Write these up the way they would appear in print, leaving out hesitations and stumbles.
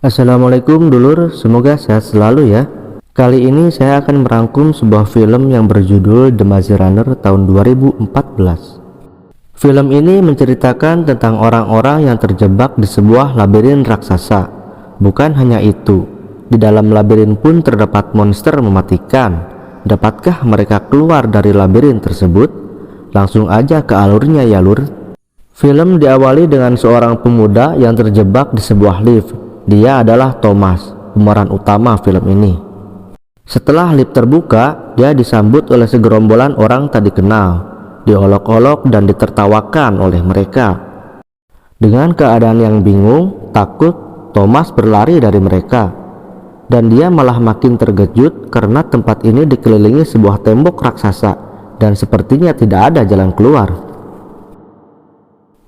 Assalamualaikum dulur, semoga sehat selalu ya. Kali ini saya akan merangkum sebuah film yang berjudul The Maze Runner tahun 2014. Film ini menceritakan tentang orang-orang yang terjebak di sebuah labirin raksasa. Bukan hanya itu, di dalam labirin pun terdapat monster mematikan. Dapatkah mereka keluar dari labirin tersebut? Langsung aja ke alurnya ya lur. Film diawali dengan seorang pemuda yang terjebak di sebuah lift. Dia adalah Thomas, pemeran utama film ini. Setelah lift terbuka, dia disambut oleh segerombolan orang tak dikenal, diolok-olok dan ditertawakan oleh mereka. Dengan keadaan yang bingung, takut, Thomas berlari dari mereka. Dan dia malah makin terkejut karena tempat ini dikelilingi sebuah tembok raksasa dan sepertinya tidak ada jalan keluar.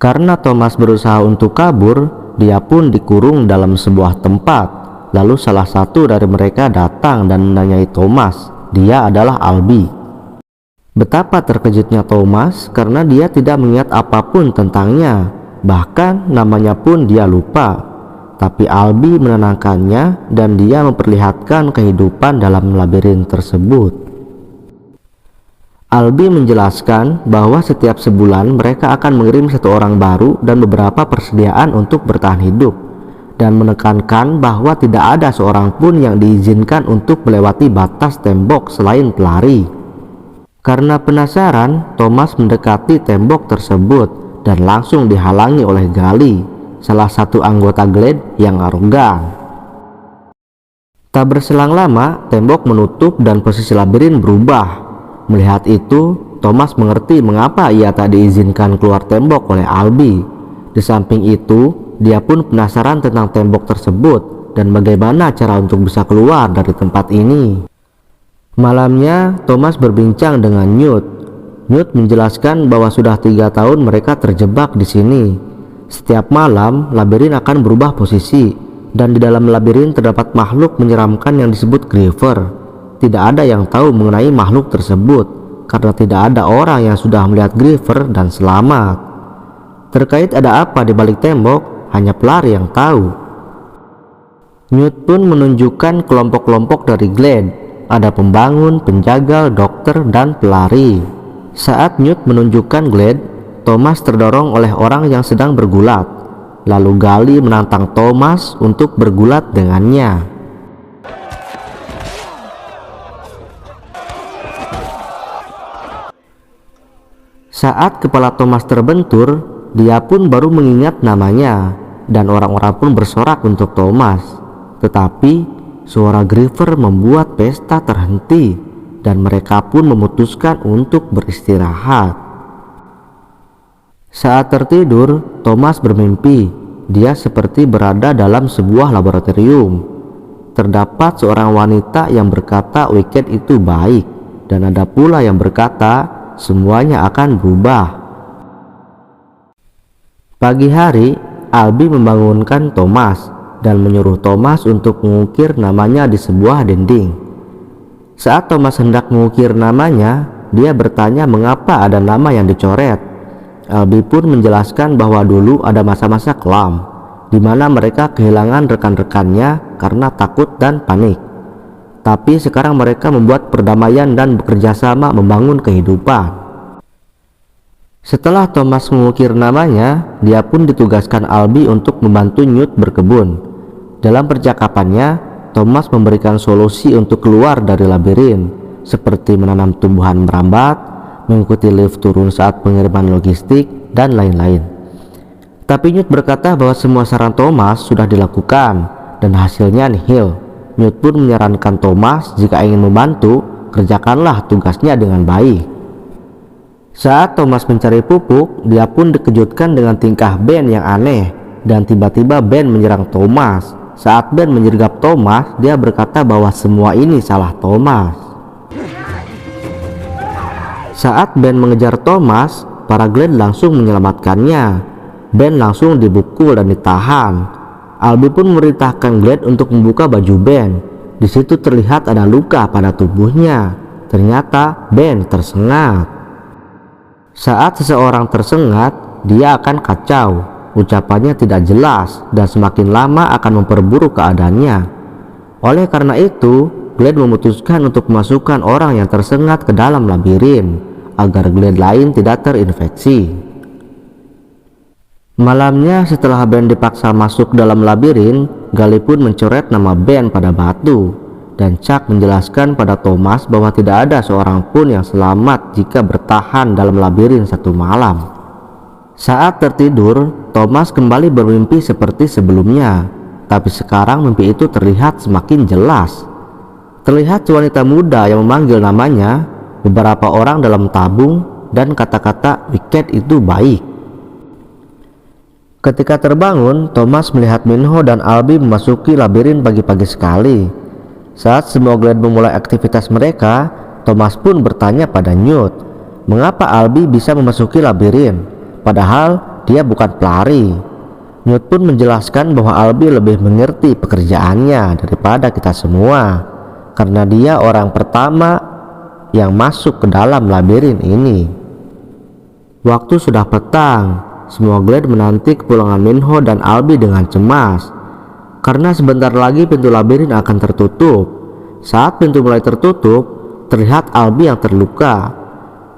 Karena Thomas berusaha untuk kabur, dia pun dikurung dalam sebuah tempat. Lalu salah satu dari mereka datang dan menanyai Thomas. Dia adalah Albi. Betapa terkejutnya Thomas karena dia tidak mengingat apapun tentangnya. Bahkan namanya pun dia lupa. Tapi Albi menenangkannya dan dia memperlihatkan kehidupan dalam labirin tersebut. Albi menjelaskan bahwa setiap sebulan mereka akan mengirim satu orang baru dan beberapa persediaan untuk bertahan hidup, dan menekankan bahwa tidak ada seorang pun yang diizinkan untuk melewati batas tembok selain pelari. Karena penasaran, Thomas mendekati tembok tersebut dan langsung dihalangi oleh Gali, salah satu anggota Glade yang arogan. Tak berselang lama, tembok menutup dan posisi labirin berubah. Melihat itu, Thomas mengerti mengapa ia tak diizinkan keluar tembok oleh Albi. Di samping itu, dia pun penasaran tentang tembok tersebut dan bagaimana cara untuk bisa keluar dari tempat ini. Malamnya, Thomas berbincang dengan Newt. Newt menjelaskan bahwa sudah 3 tahun mereka terjebak di sini. Setiap malam, labirin akan berubah posisi, dan di dalam labirin terdapat makhluk menyeramkan yang disebut Griever. Tidak ada yang tahu mengenai makhluk tersebut karena tidak ada orang yang sudah melihat Griever dan selamat. Terkait ada apa di balik tembok, hanya pelari yang tahu. Newt pun menunjukkan kelompok-kelompok dari Glade. Ada pembangun, penjagal, dokter, dan pelari. Saat Newt menunjukkan Glade, Thomas terdorong oleh orang yang sedang bergulat. Lalu Gali menantang Thomas untuk bergulat dengannya. Saat kepala Thomas terbentur, dia pun baru mengingat namanya, dan orang-orang pun bersorak untuk Thomas. Tetapi suara Griever membuat pesta terhenti, dan mereka pun memutuskan untuk beristirahat. Saat tertidur, Thomas bermimpi. Dia seperti berada dalam sebuah laboratorium. Terdapat seorang wanita yang berkata weekend itu baik, dan ada pula yang berkata semuanya akan berubah. Pagi hari, Albi membangunkan Thomas dan menyuruh Thomas untuk mengukir namanya di sebuah dinding. Saat Thomas hendak mengukir namanya, dia bertanya mengapa ada nama yang dicoret. Albi pun menjelaskan bahwa dulu ada masa-masa kelam, di mana mereka kehilangan rekan-rekannya karena takut dan panik. Tapi sekarang mereka membuat perdamaian dan bekerja sama membangun kehidupan. Setelah Thomas mengukir namanya, dia pun ditugaskan Albi untuk membantu Newt berkebun. Dalam percakapannya, Thomas memberikan solusi untuk keluar dari labirin, seperti menanam tumbuhan merambat, mengikuti lift turun saat pengiriman logistik, dan lain-lain. Tapi Newt berkata bahwa semua saran Thomas sudah dilakukan dan hasilnya nihil. Newt pun menyarankan Thomas jika ingin membantu, kerjakanlah tugasnya dengan baik. Saat Thomas mencari pupuk, dia pun dikejutkan dengan tingkah Ben yang aneh, dan tiba-tiba Ben menyerang Thomas. Saat Ben menyergap Thomas, dia berkata bahwa semua ini salah Thomas. Saat Ben mengejar Thomas, para Glade langsung menyelamatkannya. Ben langsung dibukul dan ditahan. Albi pun memerintahkan Glade untuk membuka baju Ben. Di situ terlihat ada luka pada tubuhnya. Ternyata Ben tersengat. Saat seseorang tersengat, dia akan kacau. ucapannya tidak jelas dan semakin lama akan memperburuk keadaannya. Oleh karena itu, Glad memutuskan untuk memasukkan orang yang tersengat ke dalam labirin agar Glad lain tidak terinfeksi. Malamnya setelah Ben dipaksa masuk dalam labirin, Gally pun mencoret nama Ben pada batu, dan Chuck menjelaskan pada Thomas bahwa tidak ada seorang pun yang selamat jika bertahan dalam labirin satu malam. Saat tertidur, Thomas kembali bermimpi seperti sebelumnya, tapi sekarang mimpi itu terlihat semakin jelas. Terlihat wanita muda yang memanggil namanya, beberapa orang dalam tabung, dan kata-kata "Wicked itu baik". Ketika terbangun, Thomas melihat Minho dan Albie memasuki labirin pagi-pagi sekali. Saat semua Glad memulai aktivitas mereka, Thomas pun bertanya pada Newt, mengapa Albie bisa memasuki labirin, padahal dia bukan pelari. Newt pun menjelaskan bahwa Albie lebih mengerti pekerjaannya daripada kita semua, karena dia orang pertama yang masuk ke dalam labirin ini. Waktu sudah petang, semua Glad menanti kepulangan Minho dan Albie dengan cemas, karena sebentar lagi pintu labirin akan tertutup. Saat pintu mulai tertutup, terlihat Albie yang terluka.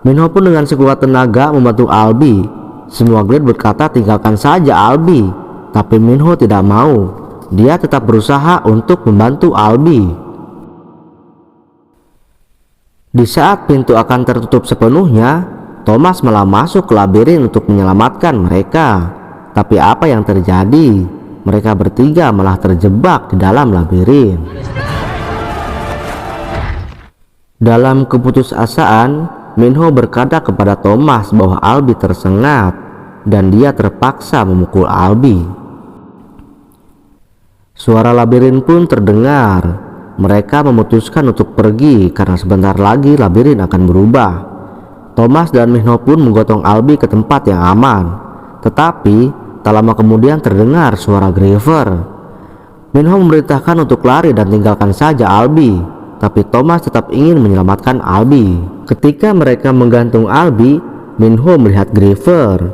Minho pun dengan sekuat tenaga membantu Albie. Semua Glad berkata tinggalkan saja Albie, tapi Minho tidak mau. Dia tetap berusaha untuk membantu Albie. Di saat pintu akan tertutup sepenuhnya, Thomas malah masuk ke labirin untuk menyelamatkan mereka. Tapi apa yang terjadi? Mereka bertiga malah terjebak di dalam labirin. Dalam keputusasaan, Minho berkata kepada Thomas bahwa Albie tersengat dan dia terpaksa memukul Albie. Suara labirin pun terdengar. Mereka memutuskan untuk pergi karena sebentar lagi labirin akan berubah. Thomas dan Minho pun menggotong Albie ke tempat yang aman. Tetapi tak lama kemudian terdengar suara Griever. Minho memerintahkan untuk lari dan tinggalkan saja Albie, tapi Thomas tetap ingin menyelamatkan Albie. Ketika mereka menggantung Albie, Minho melihat Griever.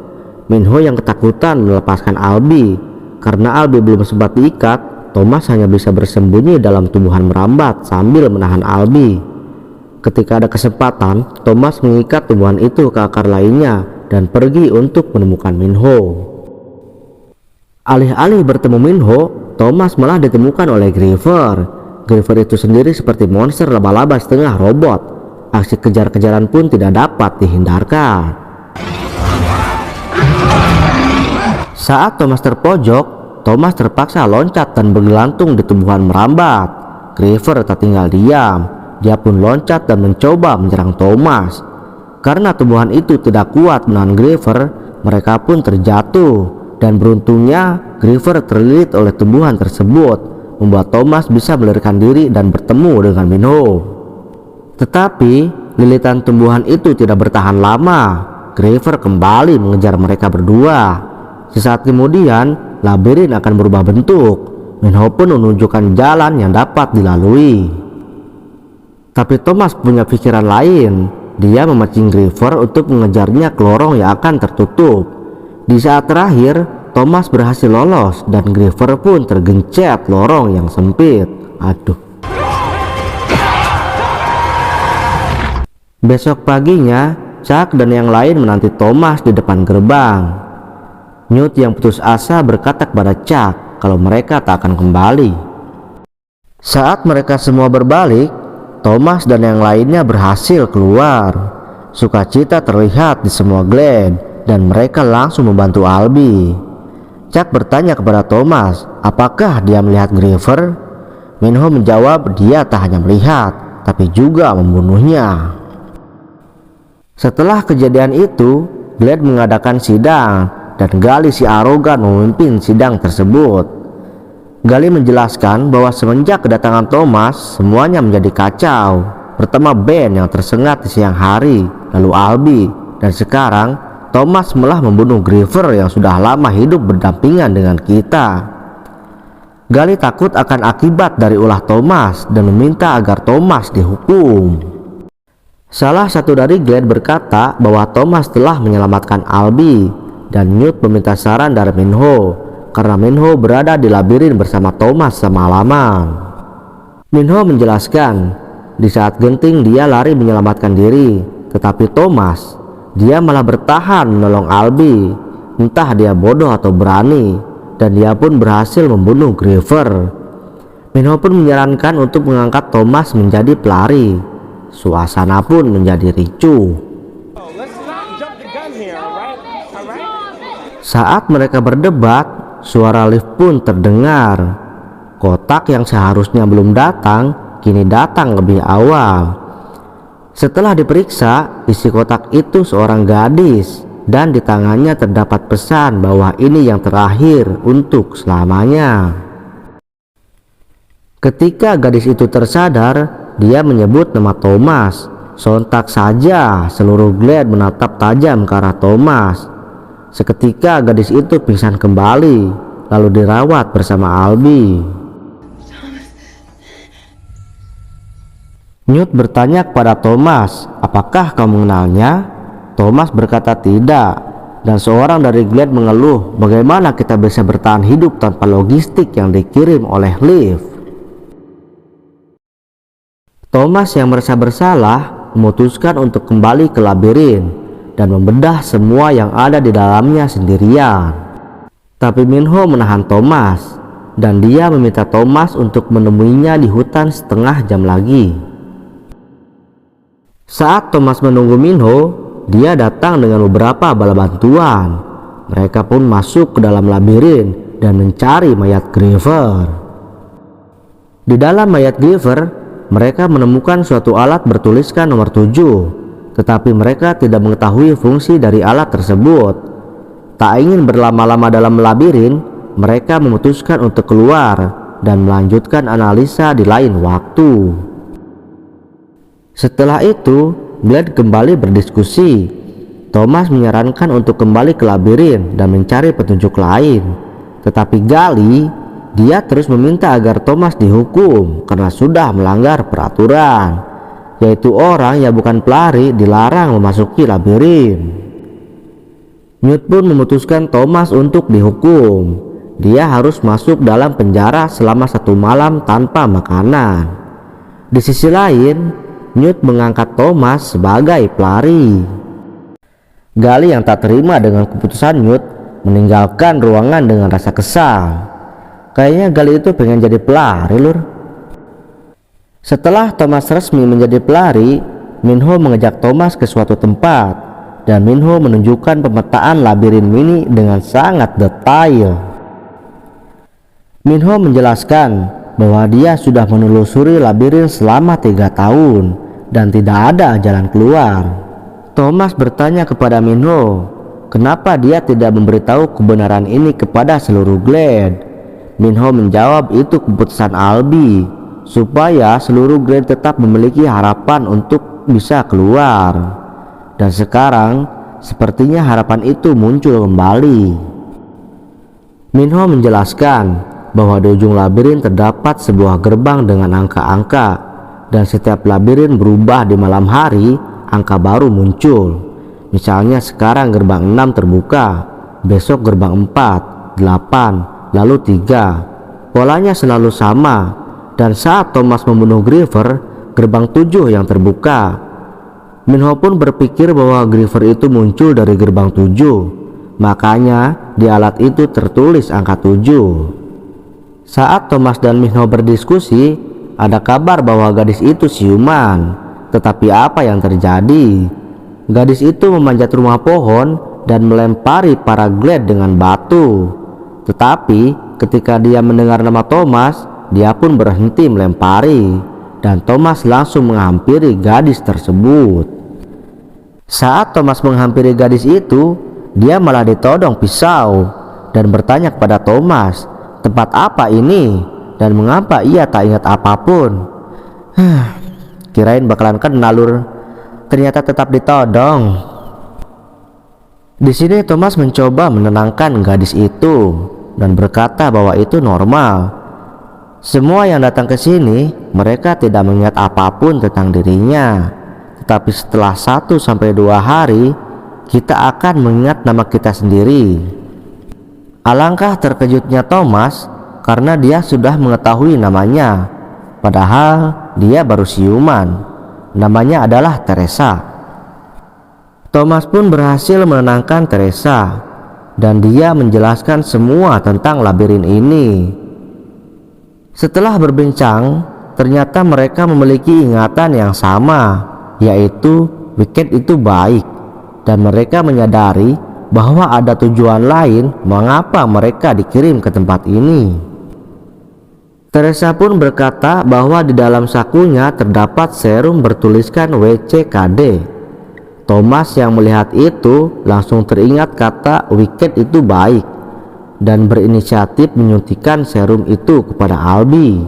Minho yang ketakutan melepaskan Albie. Karena Albie belum sempat diikat, Thomas hanya bisa bersembunyi dalam tumbuhan merambat sambil menahan Albie. Ketika ada kesempatan, Thomas mengikat tumbuhan itu ke akar lainnya dan pergi untuk menemukan Minho. Alih-alih bertemu Minho, Thomas malah ditemukan oleh Griever. Griever itu sendiri seperti monster laba-laba setengah robot. Aksi kejar-kejaran pun tidak dapat dihindarkan. Saat Thomas terpojok, Thomas terpaksa loncat dan bergelantung di tumbuhan merambat. Griever tak tinggal diam. Dia pun loncat dan mencoba menyerang Thomas. Karena tumbuhan itu tidak kuat menahan Griever, mereka pun terjatuh. Dan beruntungnya Griever terlilit oleh tumbuhan tersebut, membuat Thomas bisa melarikan diri dan bertemu dengan Minho. Tetapi lilitan tumbuhan itu tidak bertahan lama. Griever kembali mengejar mereka berdua. Sesaat kemudian labirin akan berubah bentuk. Minho pun menunjukkan jalan yang dapat dilalui. Tapi Thomas punya pikiran lain. Dia memancing Griever untuk mengejarnya ke lorong yang akan tertutup. Di saat terakhir, Thomas berhasil lolos dan Griever pun tergencet lorong yang sempit. Aduh. Besok paginya, Chuck dan yang lain menanti Thomas di depan gerbang. Newt yang putus asa berkata kepada Chuck kalau mereka tak akan kembali. Saat mereka semua berbalik, Thomas dan yang lainnya berhasil keluar. Sukacita terlihat di semua Glad dan mereka langsung membantu Albie. Chuck bertanya kepada Thomas, apakah dia melihat Griever? Minho menjawab dia tak hanya melihat, tapi juga membunuhnya. Setelah kejadian itu, Glad mengadakan sidang dan Gally si arogan memimpin sidang tersebut. Gally menjelaskan bahwa semenjak kedatangan Thomas, semuanya menjadi kacau. Pertama Ben yang tersengat di siang hari, lalu Albie, dan sekarang Thomas malah membunuh Griever yang sudah lama hidup berdampingan dengan kita. Gally takut akan akibat dari ulah Thomas dan meminta agar Thomas dihukum. Salah satu dari Glad berkata bahwa Thomas telah menyelamatkan Albie, dan Newt meminta saran dari Minho karena Minho berada di labirin bersama Thomas semalaman. Minho menjelaskan, di saat genting dia lari menyelamatkan diri, tetapi Thomas, dia malah bertahan menolong Albie. Entah dia bodoh atau berani, dan dia pun berhasil membunuh Griever. Minho pun menyarankan untuk mengangkat Thomas menjadi pelari. Suasana pun menjadi ricuh. Saat mereka berdebat, suara lift pun terdengar. Kotak yang seharusnya belum datang, kini datang lebih awal. Setelah diperiksa, isi kotak itu seorang gadis, dan di tangannya terdapat pesan bahwa ini yang terakhir untuk selamanya. Ketika gadis itu tersadar, dia menyebut nama Thomas. Sontak saja seluruh Glad menatap tajam ke arah Thomas. Seketika gadis itu pingsan kembali, lalu dirawat bersama Albie. Newt bertanya kepada Thomas, apakah kamu mengenalnya? Thomas berkata tidak, dan seorang dari Glad mengeluh, bagaimana kita bisa bertahan hidup tanpa logistik yang dikirim oleh Liv. Thomas yang merasa bersalah memutuskan untuk kembali ke labirin dan membedah semua yang ada di dalamnya sendirian. Tapi Minho menahan Thomas, dan dia meminta Thomas untuk menemuinya di hutan setengah jam lagi. Saat Thomas menunggu Minho, dia datang dengan beberapa bala bantuan. Mereka pun masuk ke dalam labirin dan mencari mayat Griever. Di dalam mayat Griever, mereka menemukan suatu alat bertuliskan nomor 7, tetapi mereka tidak mengetahui fungsi dari alat tersebut. Tak ingin berlama-lama dalam labirin, mereka memutuskan untuk keluar dan melanjutkan analisa di lain waktu. Setelah itu, Glad kembali berdiskusi. Thomas menyarankan untuk kembali ke labirin dan mencari petunjuk lain. Tetapi Gali, dia terus meminta agar Thomas dihukum karena sudah melanggar peraturan, yaitu orang yang bukan pelari dilarang memasuki labirin. Newt pun memutuskan Thomas untuk dihukum. Dia harus masuk dalam penjara selama 1 malam tanpa makanan. Di sisi lain, Newt mengangkat Thomas sebagai pelari. Gali yang tak terima dengan keputusan Newt meninggalkan ruangan dengan rasa kesal. Kayaknya Gali itu pengen jadi pelari, lur. Setelah Thomas resmi menjadi pelari, Minho mengajak Thomas ke suatu tempat, dan Minho menunjukkan pemetaan labirin mini dengan sangat detail. Minho menjelaskan bahwa dia sudah menelusuri labirin selama 3 tahun dan tidak ada jalan keluar. Thomas bertanya kepada Minho, kenapa dia tidak memberitahu kebenaran ini kepada seluruh Glad. Minho menjawab itu keputusan Albie, supaya seluruh Glad tetap memiliki harapan untuk bisa keluar. Dan sekarang sepertinya harapan itu muncul kembali. Minho menjelaskan bahwa di ujung labirin terdapat sebuah gerbang dengan angka-angka, dan setiap labirin berubah di malam hari, angka baru muncul. Misalnya sekarang gerbang 6 terbuka, besok gerbang 4, 8, lalu 3. Polanya selalu sama, dan saat Thomas membunuh Griever, gerbang 7 yang terbuka. Minho pun berpikir bahwa Griever itu muncul dari gerbang 7, makanya di alat itu tertulis angka 7. Saat Thomas dan Minho berdiskusi, ada kabar bahwa gadis itu siuman. Tetapi apa yang terjadi? Gadis itu memanjat rumah pohon dan melempari para Glad dengan batu. Tetapi ketika dia mendengar nama Thomas, dia pun berhenti melempari, dan Thomas langsung menghampiri gadis tersebut. Saat Thomas menghampiri gadis itu, dia malah ditodong pisau dan bertanya kepada Thomas, tempat apa ini dan mengapa ia tak ingat apapun. Kirain bakalan kena, lur. Ternyata tetap ditodong. Di sini Thomas mencoba menenangkan gadis itu dan berkata bahwa itu normal. Semua yang datang ke sini, mereka tidak mengingat apapun tentang dirinya. Tetapi setelah 1 sampai 2 hari, kita akan mengingat nama kita sendiri. Alangkah terkejutnya Thomas karena dia sudah mengetahui namanya, padahal dia baru siuman. Namanya adalah Teresa. Thomas pun berhasil menenangkan Teresa, dan dia menjelaskan semua tentang labirin ini. Setelah berbincang, ternyata mereka memiliki ingatan yang sama, yaitu Wicket itu baik, dan mereka menyadari bahwa ada tujuan lain mengapa mereka dikirim ke tempat ini. Teresa pun berkata bahwa di dalam sakunya terdapat serum bertuliskan WCKD. Thomas yang melihat itu langsung teringat kata Wicket itu baik dan berinisiatif menyuntikkan serum itu kepada Albie.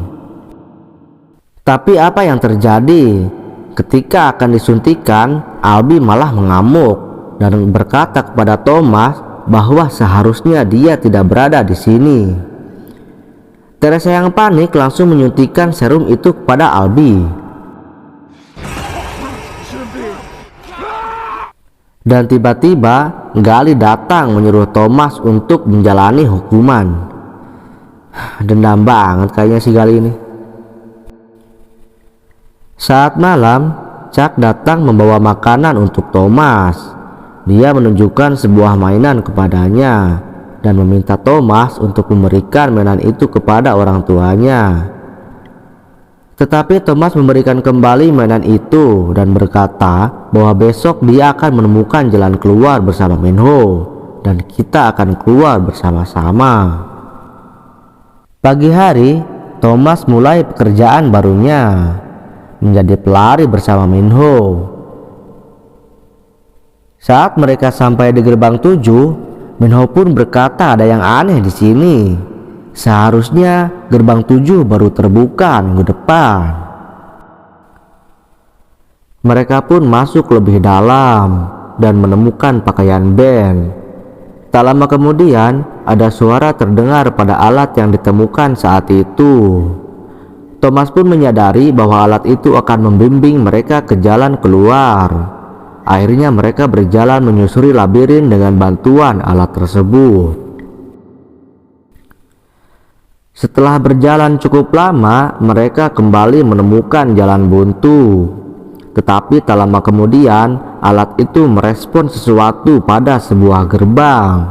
Tapi apa yang terjadi? Ketika akan disuntikan, Albie malah mengamuk dan berkata kepada Thomas bahwa seharusnya dia tidak berada di sini. Teresa yang panik langsung menyuntikkan serum itu kepada Albie. Dan tiba-tiba Gali datang menyuruh Thomas untuk menjalani hukuman. Dendam banget kayaknya si Gali ini. Saat malam, Chuck datang membawa makanan untuk Thomas. Dia menunjukkan sebuah mainan kepadanya dan meminta Thomas untuk memberikan mainan itu kepada orang tuanya. Tetapi Thomas memberikan kembali mainan itu dan berkata bahwa besok dia akan menemukan jalan keluar bersama Minho dan kita akan keluar bersama-sama. Pagi hari, Thomas mulai pekerjaan barunya, menjadi pelari bersama Minho. Saat mereka sampai di gerbang 7, Minho pun berkata ada yang aneh di sini. Seharusnya gerbang 7 baru terbuka minggu depan. Mereka pun masuk lebih dalam dan menemukan pakaian band. Tak lama kemudian ada suara terdengar pada alat yang ditemukan saat itu. Thomas pun menyadari bahwa alat itu akan membimbing mereka ke jalan keluar. Akhirnya mereka berjalan menyusuri labirin dengan bantuan alat tersebut. Setelah berjalan cukup lama, mereka kembali menemukan jalan buntu. Tetapi tak lama kemudian, alat itu merespon sesuatu pada sebuah gerbang,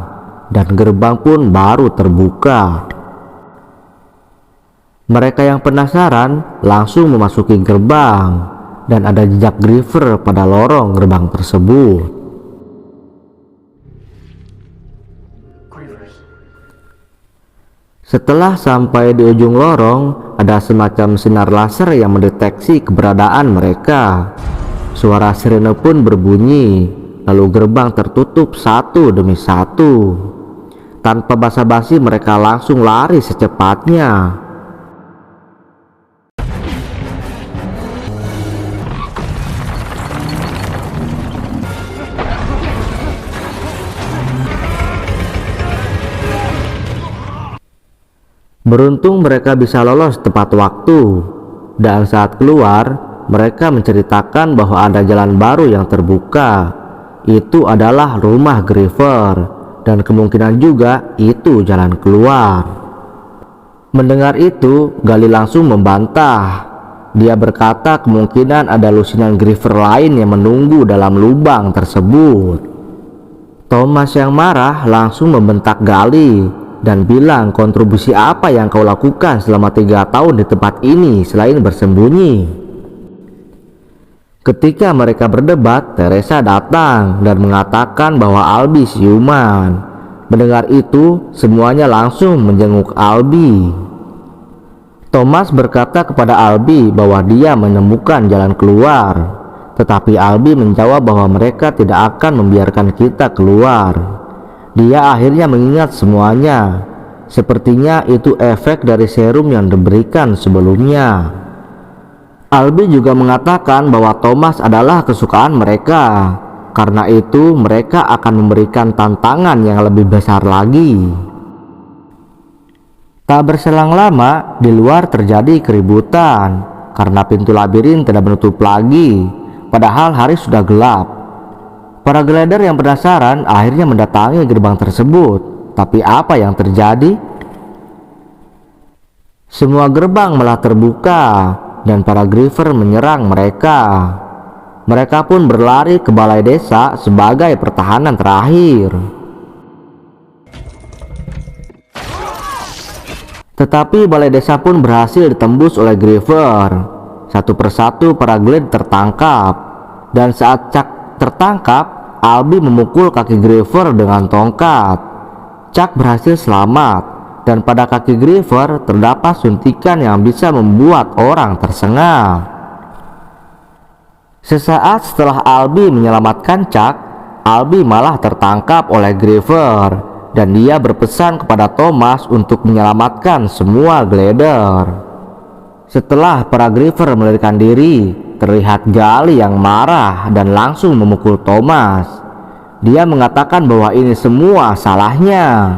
dan gerbang pun baru terbuka. Mereka yang penasaran langsung memasuki gerbang, dan ada jejak Griever pada lorong gerbang tersebut. Setelah sampai di ujung lorong, ada semacam sinar laser yang mendeteksi keberadaan mereka. Suara sirene pun berbunyi, lalu gerbang tertutup satu demi satu. Tanpa basa-basi mereka langsung lari secepatnya. Beruntung mereka bisa lolos tepat waktu, dan saat keluar mereka menceritakan bahwa ada jalan baru yang terbuka. Itu adalah rumah Griever, dan kemungkinan juga itu jalan keluar. Mendengar itu, Gali langsung membantah. Dia berkata kemungkinan ada lusinan Griever lain yang menunggu dalam lubang tersebut. Thomas yang marah langsung membentak Gali dan bilang kontribusi apa yang kau lakukan selama 3 tahun di tempat ini selain bersembunyi. Ketika mereka berdebat, Teresa datang dan mengatakan bahwa Albie siuman. Mendengar itu, semuanya langsung menjenguk Albie. Thomas berkata kepada Albie bahwa dia menemukan jalan keluar, tetapi Albie menjawab bahwa mereka tidak akan membiarkan kita keluar. Dia akhirnya mengingat semuanya. Sepertinya itu efek dari serum yang diberikan sebelumnya. Albie juga mengatakan bahwa Thomas adalah kesukaan mereka. Karena itu mereka akan memberikan tantangan yang lebih besar lagi. Tak berselang lama, di luar terjadi keributan karena pintu labirin tidak menutup lagi, padahal hari sudah gelap. Para glider yang penasaran akhirnya mendatangi gerbang tersebut. Tapi apa yang terjadi? Semua gerbang malah terbuka dan para griever menyerang mereka. Mereka pun berlari ke balai desa sebagai pertahanan terakhir. Tetapi balai desa pun berhasil ditembus oleh griever. Satu persatu para glider tertangkap. Dan saat Chuck tertangkap, Albi memukul kaki griever dengan tongkat. Chuck berhasil selamat, dan pada kaki griever terdapat suntikan yang bisa membuat orang tersengal. Sesaat setelah Albi menyelamatkan Chuck, Albi malah tertangkap oleh griever, dan dia berpesan kepada Thomas untuk menyelamatkan semua glider. Setelah para griever melarikan diri, terlihat Gali yang marah dan langsung memukul Thomas. Dia mengatakan bahwa ini semua salahnya.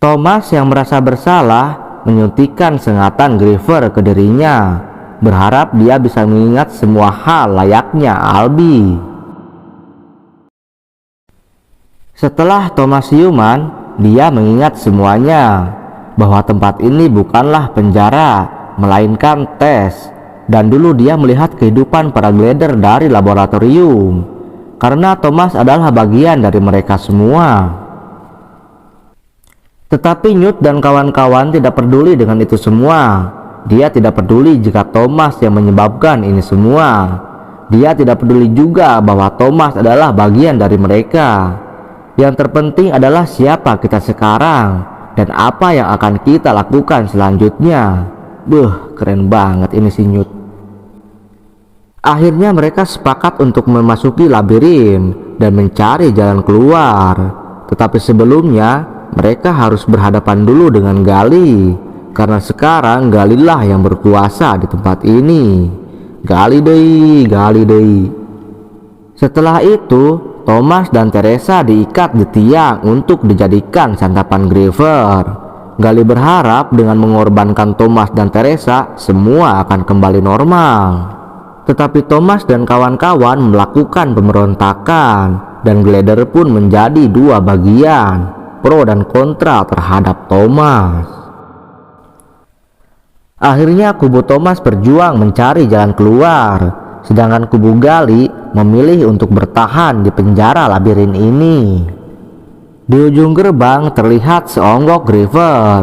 Thomas yang merasa bersalah menyuntikkan sengatan griever ke dirinya, berharap dia bisa mengingat semua hal layaknya Albi. Setelah Thomas siuman, dia mengingat semuanya, bahwa tempat ini bukanlah penjara, melainkan tes. Dan dulu dia melihat kehidupan para glider dari laboratorium, karena Thomas adalah bagian dari mereka semua. Tetapi Newt dan kawan-kawan tidak peduli dengan itu semua. Dia tidak peduli jika Thomas yang menyebabkan ini semua. Dia tidak peduli juga bahwa Thomas adalah bagian dari mereka. Yang terpenting adalah siapa kita sekarang dan apa yang akan kita lakukan selanjutnya. Keren banget ini si Newt. Akhirnya mereka sepakat untuk memasuki labirin dan mencari jalan keluar. Tetapi sebelumnya mereka harus berhadapan dulu dengan Gali, karena sekarang Galilah yang berkuasa di tempat ini. Gali deui. Setelah itu Thomas dan Teresa diikat di tiang untuk dijadikan santapan griever. Gali berharap dengan mengorbankan Thomas dan Teresa, semua akan kembali normal. Tetapi Thomas dan kawan-kawan melakukan pemberontakan, dan glider pun menjadi dua bagian, pro dan kontra terhadap Thomas. Akhirnya kubu Thomas berjuang mencari jalan keluar, sedangkan kubu Gali memilih untuk bertahan di penjara labirin ini. Di ujung gerbang terlihat seonggok griever.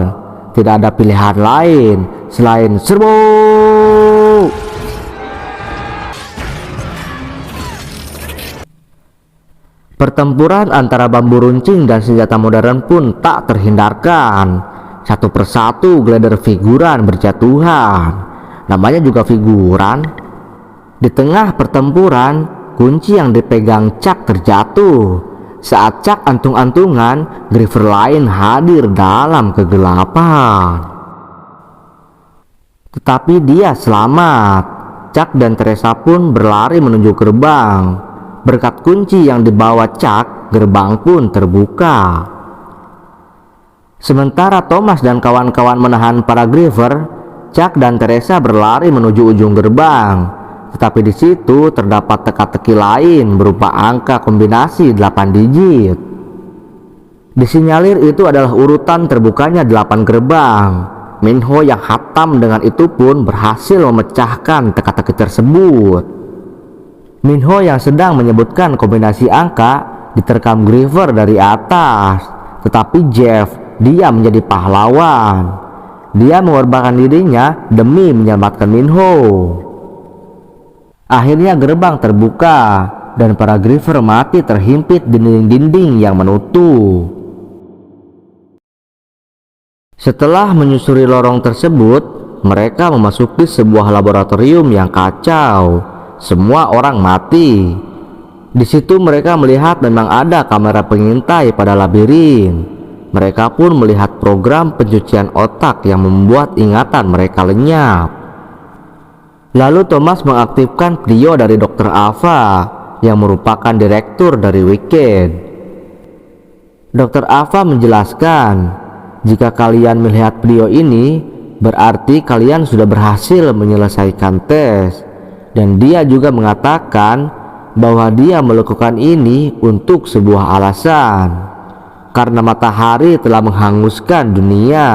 Tidak ada pilihan lain selain serbu. Pertempuran antara bambu runcing dan senjata modern pun tak terhindarkan. Satu persatu glider figuran berjatuhan. Namanya juga figuran. Di tengah pertempuran, kunci yang dipegang Chuck terjatuh. Saat Chuck antung-antungan, griever lain hadir dalam kegelapan. Tetapi dia selamat. Chuck dan Teresa pun berlari menuju gerbang. Berkat kunci yang dibawa Chuck, gerbang pun terbuka. Sementara Thomas dan kawan-kawan menahan para griever, Chuck dan Teresa berlari menuju ujung gerbang. Tetapi di situ terdapat teka-teki lain berupa angka kombinasi 8 digit. Disinyalir itu adalah urutan terbukanya 8 gerbang. Minho yang hatam dengan itu pun berhasil memecahkan teka-teki tersebut. Minho yang sedang menyebutkan kombinasi angka diterkam griever dari atas. Tetapi Jeff, dia menjadi pahlawan. Dia mengorbankan dirinya demi menyelamatkan Minho. Akhirnya gerbang terbuka dan para griever mati terhimpit di dinding-dinding yang menutup. Setelah menyusuri lorong tersebut, mereka memasuki sebuah laboratorium yang kacau. Semua orang mati. Di situ mereka melihat memang ada kamera pengintai pada labirin. Mereka pun melihat program pencucian otak yang membuat ingatan mereka lenyap. Lalu Thomas mengaktifkan video dari Dr. Ava yang merupakan direktur dari Wicked. Dr. Ava menjelaskan, jika kalian melihat video ini, berarti kalian sudah berhasil menyelesaikan tes. Dan dia juga mengatakan bahwa dia melakukan ini untuk sebuah alasan, karena matahari telah menghanguskan dunia.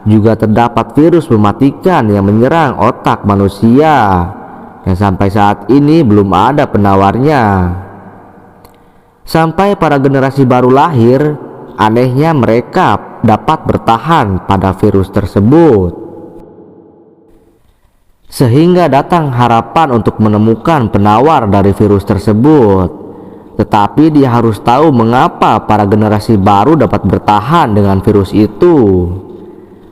Juga terdapat virus mematikan yang menyerang otak manusia, dan sampai saat ini belum ada penawarnya. Sampai para generasi baru lahir, anehnya mereka dapat bertahan pada virus tersebut, sehingga datang harapan untuk menemukan penawar dari virus tersebut. Tetapi dia harus tahu mengapa para generasi baru dapat bertahan dengan virus itu.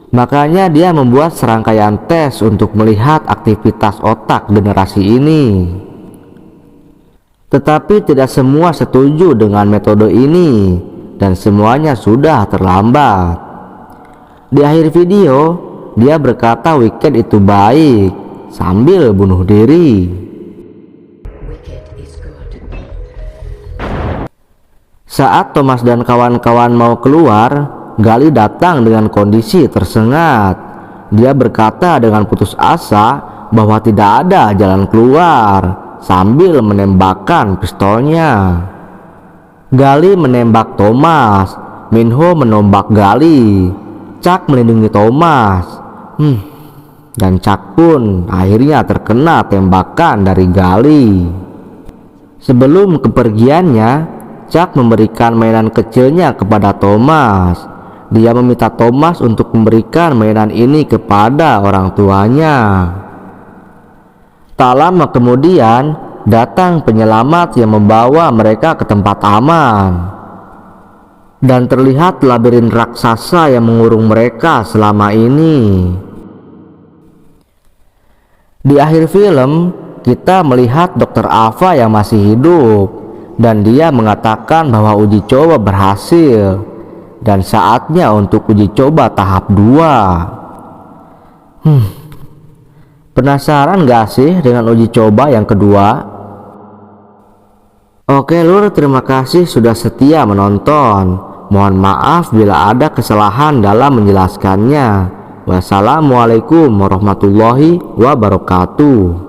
Makanya dia membuat serangkaian tes untuk melihat aktivitas otak generasi ini. Tetapi tidak semua setuju dengan metode ini, dan semuanya sudah terlambat. Di akhir video, dia berkata weekend itu baik sambil bunuh diri. Saat Thomas dan kawan-kawan mau keluar, Gali datang dengan kondisi tersengat. Dia berkata dengan putus asa bahwa tidak ada jalan keluar, sambil menembakkan pistolnya. Gali menembak Thomas, Minho menombak Gali, Chuck melindungi Thomas, dan Chuck pun akhirnya terkena tembakan dari Gali. Sebelum kepergiannya, Chuck memberikan mainan kecilnya kepada Thomas. Dia meminta Thomas untuk memberikan mainan ini kepada orang tuanya. Tak lama kemudian datang penyelamat yang membawa mereka ke tempat aman, dan terlihat labirin raksasa yang mengurung mereka selama ini. Di akhir film, kita melihat Dr. Ava yang masih hidup, dan dia mengatakan bahwa uji coba berhasil dan saatnya untuk uji coba tahap 2. Penasaran gak sih dengan uji coba yang kedua? Oke lur, terima kasih sudah setia menonton. Mohon maaf bila ada kesalahan dalam menjelaskannya. Wassalamualaikum warahmatullahi wabarakatuh.